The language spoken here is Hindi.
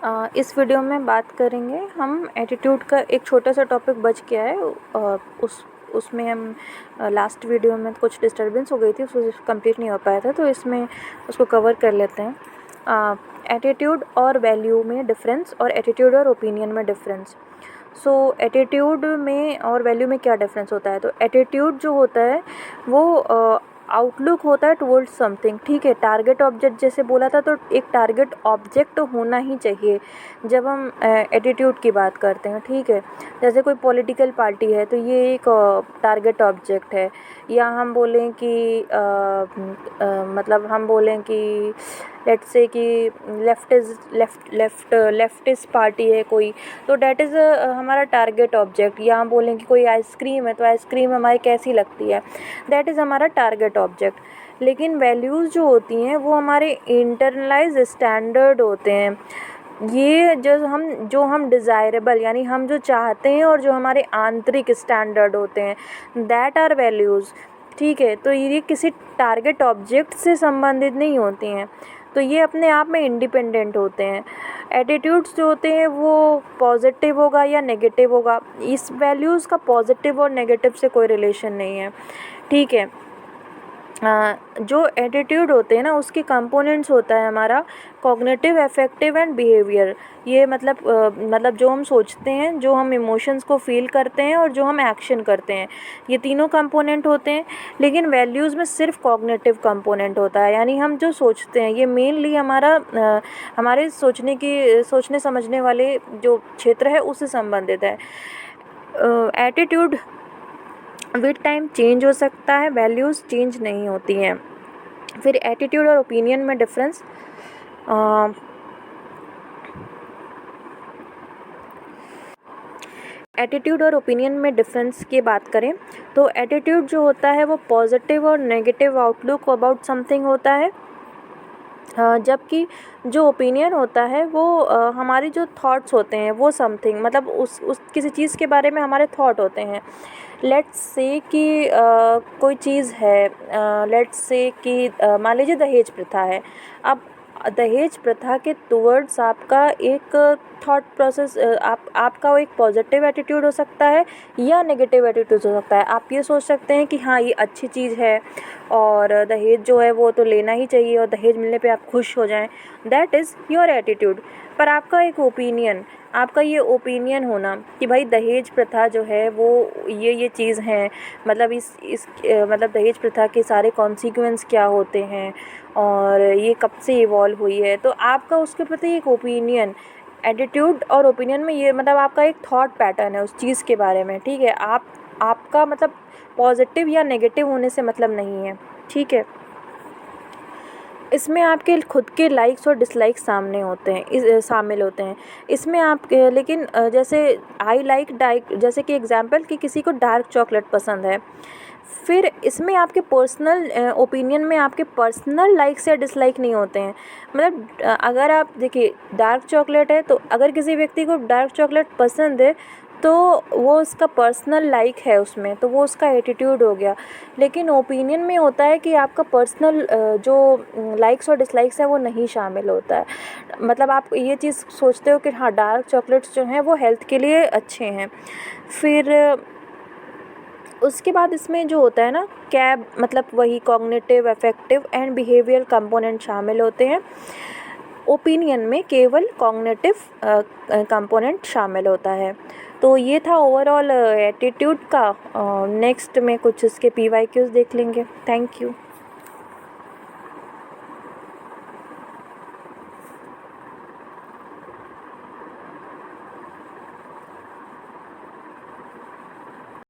इस वीडियो में बात करेंगे हम एटीट्यूड का। एक छोटा सा टॉपिक बच गया है, उसमें हम लास्ट वीडियो में कुछ डिस्टर्बेंस हो गई थी, उसको कंप्लीट नहीं हो पाया था, तो इसमें उसको कवर कर लेते हैं। एटीट्यूड और वैल्यू में डिफरेंस और एटीट्यूड और ओपिनियन में डिफरेंस। सो एटीट्यूड में और वैल्यू में क्या डिफरेंस होता है? तो एटीट्यूड जो होता है वो आउटलुक होता है टुवर्ड्स समथिंग, ठीक है। टारगेट ऑब्जेक्ट जैसे बोला था, तो एक टारगेट ऑब्जेक्ट होना ही चाहिए जब हम एटीट्यूड की बात करते हैं, ठीक है। जैसे कोई पॉलिटिकल पार्टी है तो ये एक टारगेट ऑब्जेक्ट है। या हम बोलें कि मतलब हम बोलें कि लेट्स से कि लेफ्टिस्ट पार्टी है कोई, तो डैट इज़ हमारा टारगेट ऑब्जेक्ट। या हम बोलें कि कोई आइसक्रीम है तो आइसक्रीम हमारी कैसी लगती है, दैट इज़ हमारा टारगेट ऑब्जेक्ट। लेकिन वैल्यूज़ जो होती हैं वो हमारे इंटरनलाइज स्टैंडर्ड होते हैं। ये जो हम डिज़ायरेबल यानी हम जो चाहते हैं और जो हमारे आंतरिक स्टैंडर्ड होते हैं, दैट आर वैल्यूज़, ठीक है। तो ये किसी टारगेट ऑब्जेक्ट से संबंधित नहीं होती हैं, तो ये अपने आप में इंडिपेंडेंट होते हैं। एटीट्यूड्स जो होते हैं वो पॉजिटिव होगा या नेगेटिव होगा, इस वैल्यूज़ का पॉजिटिव और नेगेटिव से कोई रिलेशन नहीं है, ठीक है। जो एटीट्यूड होते हैं ना, उसके कंपोनेंट्स होता है हमारा कॉग्निटिव, अफेक्टिव एंड बिहेवियर। ये मतलब जो हम सोचते हैं, जो हम इमोशंस को फील करते हैं और जो हम एक्शन करते हैं, ये तीनों कंपोनेंट होते हैं। लेकिन वैल्यूज़ में सिर्फ कॉग्निटिव कंपोनेंट होता है, यानी हम जो सोचते हैं ये मेनली हमारे सोचने समझने वाले जो क्षेत्र है उससे संबंधित है। एटीट्यूड विद टाइम चेंज हो सकता है, वैल्यूज़ चेंज नहीं होती हैं। फिर एटीट्यूड और ओपिनियन में डिफरेंस। एटीट्यूड और ओपिनियन में डिफरेंस की बात करें तो एटीट्यूड जो होता है वो पॉजिटिव और नेगेटिव आउटलुक अबाउट समथिंग होता है, जबकि जो ओपिनियन होता है वो हमारी जो थॉट्स होते हैं वो समथिंग, मतलब उस किसी चीज़ के बारे में हमारे थॉट होते हैं। लेट्स से कि कोई चीज़ है, लेट्स से कि मान लीजिए दहेज प्रथा है। अब दहेज प्रथा के टुवर्ड्स आपका एक थॉट प्रोसेस, आपका एक पॉजिटिव एटीट्यूड हो सकता है या नेगेटिव एटीट्यूड हो सकता है। आप ये सोच सकते हैं कि हाँ ये अच्छी चीज़ है और दहेज जो है वो तो लेना ही चाहिए और दहेज मिलने पे आप खुश हो जाएं, दैट इज़ योर एटीट्यूड। पर आपका एक ओपिनियन, आपका ये ओपिनियन होना कि भाई दहेज प्रथा जो है वो ये चीज़ है, मतलब मतलब दहेज प्रथा के सारे कॉन्सिक्वेंस क्या होते हैं और ये कब से इवॉल्व हुई है, तो आपका उसके प्रति एक ओपिनियन, एटीट्यूड और ओपिनियन में ये मतलब आपका एक थॉट पैटर्न है उस चीज़ के बारे में, ठीक है। आपका मतलब पॉजिटिव या नेगेटिव होने से मतलब नहीं है, ठीक है। इसमें आपके खुद के लाइक्स और डिसलाइक्स शामिल होते हैं इसमें आप लेकिन जैसे आई लाइक डार्क, जैसे कि एग्जांपल कि किसी को डार्क चॉकलेट पसंद है। फिर इसमें आपके पर्सनल ओपिनियन में आपके पर्सनल लाइक्स या डिसलाइक नहीं होते हैं। मतलब अगर आप देखिए डार्क चॉकलेट है, तो अगर किसी व्यक्ति को डार्क चॉकलेट पसंद है तो वो उसका पर्सनल लाइक है उसमें, तो वो उसका एटीट्यूड हो गया। लेकिन ओपिनियन में होता है कि आपका पर्सनल जो लाइक्स और डिसलाइक्स है वो नहीं शामिल होता है। मतलब आप ये चीज़ सोचते हो कि हाँ डार्क चॉकलेट्स जो हैं वो हेल्थ के लिए अच्छे हैं। फिर उसके बाद इसमें जो होता है ना कैब, मतलब वही cognitive, affective and behaviour component शामिल होते हैं। ओपिनियन में केवल कॉग्निटिव कंपोनेंट शामिल होता है। तो ये था ओवरऑल एटीट्यूड का। नेक्स्ट में कुछ इसके PYQs देख लेंगे। Thank you.